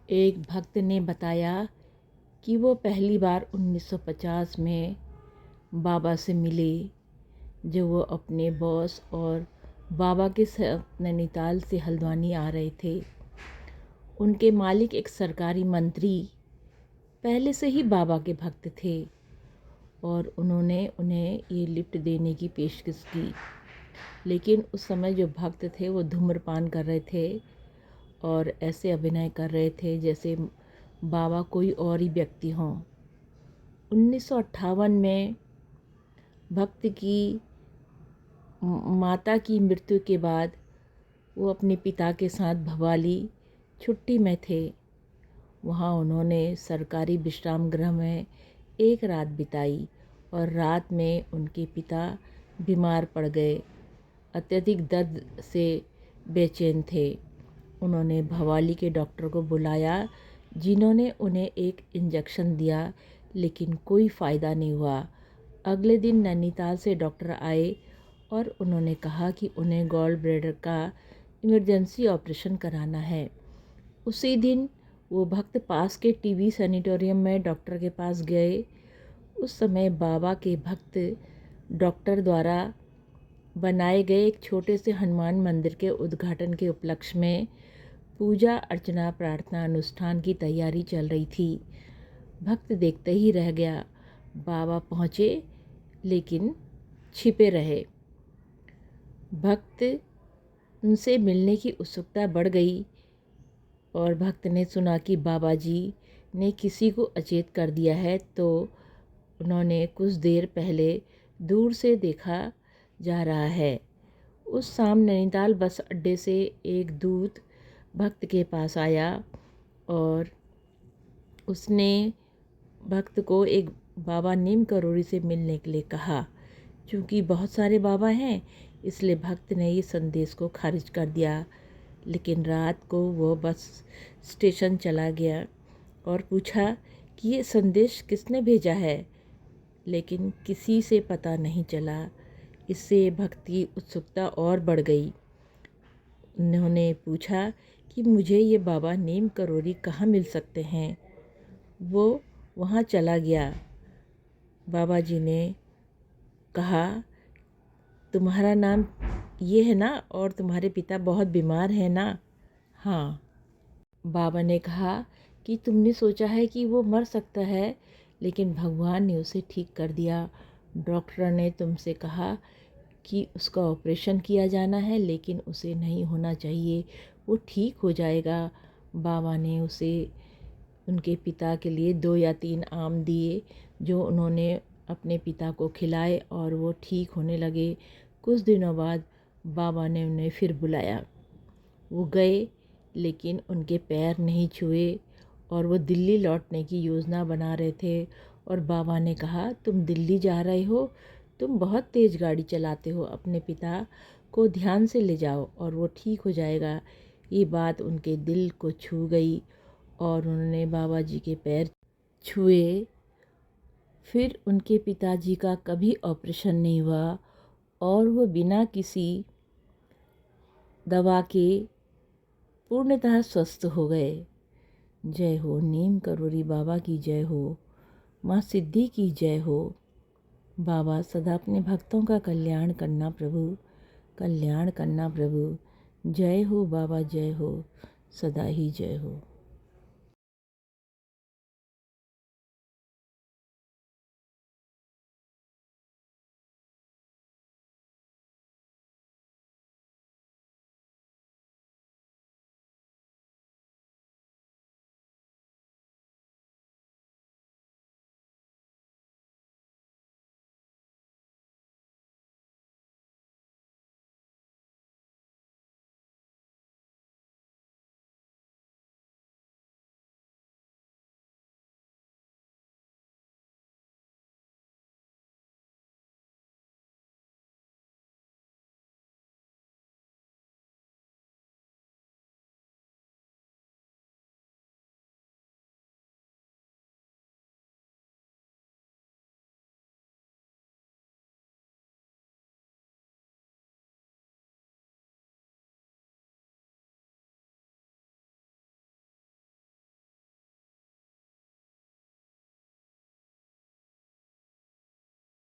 एक भक्त ने बताया कि वो पहली बार 1950 में बाबा से मिले, जब वो अपने बॉस और बाबा के साथ नैनीताल से हल्द्वानी आ रहे थे। उनके मालिक एक सरकारी मंत्री पहले से ही बाबा के भक्त थे और उन्होंने उन्हें ये लिफ्ट देने की पेशकश की। लेकिन उस समय जो भक्त थे वो धूम्रपान कर रहे थे और ऐसे अभिनय कर रहे थे जैसे बाबा कोई और ही व्यक्ति हों। 1958 में भक्त की माता की मृत्यु के बाद वो अपने पिता के साथ भवाली छुट्टी में थे। वहाँ उन्होंने सरकारी विश्राम गृह में एक रात बिताई और रात में उनके पिता बीमार पड़ गए, अत्यधिक दर्द से बेचैन थे। उन्होंने भवाली के डॉक्टर को बुलाया, जिन्होंने उन्हें एक इंजेक्शन दिया, लेकिन कोई फ़ायदा नहीं हुआ। अगले दिन नैनीताल से डॉक्टर आए और उन्होंने कहा कि उन्हें गॉल ब्लैडर का इमरजेंसी ऑपरेशन कराना है। उसी दिन वो भक्त पास के टीबी सैनिटोरियम में डॉक्टर के पास गए। उस समय बाबा के भक्त डॉक्टर द्वारा बनाए गए एक छोटे से हनुमान मंदिर के उद्घाटन के उपलक्ष्य में पूजा अर्चना प्रार्थना अनुष्ठान की तैयारी चल रही थी। भक्त देखते ही रह गया। बाबा पहुँचे लेकिन छिपे रहे। भक्त उनसे मिलने की उत्सुकता बढ़ गई और भक्त ने सुना कि बाबा जी ने किसी को अचेत कर दिया है, तो उन्होंने कुछ देर पहले दूर से देखा जा रहा है। उस शाम नैनीताल बस अड्डे से एक दूत भक्त के पास आया और उसने भक्त को एक बाबा नीम करोड़ी से मिलने के लिए कहा। चूँकि बहुत सारे बाबा हैं, इसलिए भक्त ने ये संदेश को खारिज कर दिया। लेकिन रात को वो बस स्टेशन चला गया और पूछा कि ये संदेश किसने भेजा है, लेकिन किसी से पता नहीं चला। इससे भक्त की उत्सुकता और बढ़ गई। उन्होंने पूछा कि मुझे ये बाबा नीम करोड़ी कहाँ मिल सकते हैं। वो वहाँ चला गया। बाबा जी ने कहा, तुम्हारा नाम ये है ना और तुम्हारे पिता बहुत बीमार है ना? हाँ। बाबा ने कहा कि तुमने सोचा है कि वो मर सकता है, लेकिन भगवान ने उसे ठीक कर दिया। डॉक्टर ने तुमसे कहा कि उसका ऑपरेशन किया जाना है, लेकिन उसे नहीं होना चाहिए, वो ठीक हो जाएगा। बाबा ने उसे उनके पिता के लिए 2 या 3 आम दिए, जो उन्होंने अपने पिता को खिलाए और वो ठीक होने लगे। कुछ दिनों बाद बाबा ने उन्हें फिर बुलाया। वो गए, लेकिन उनके पैर नहीं छुए और वो दिल्ली लौटने की योजना बना रहे थे। और बाबा ने कहा, तुम दिल्ली जा रहे हो, तुम बहुत तेज़ गाड़ी चलाते हो, अपने पिता को ध्यान से ले जाओ और वो ठीक हो जाएगा। ये बात उनके दिल को छू गई और उन्होंने बाबा जी के पैर छुए। फिर उनके पिताजी का कभी ऑपरेशन नहीं हुआ और वो बिना किसी दवा के पूर्णतः स्वस्थ हो गए। जय हो नीम करोड़ी बाबा की जय हो, माँ सिद्धि की जय हो। बाबा सदा अपने भक्तों का कल्याण करना प्रभु, कल्याण करना प्रभु। जय हो बाबा, जय हो, सदा ही जय हो।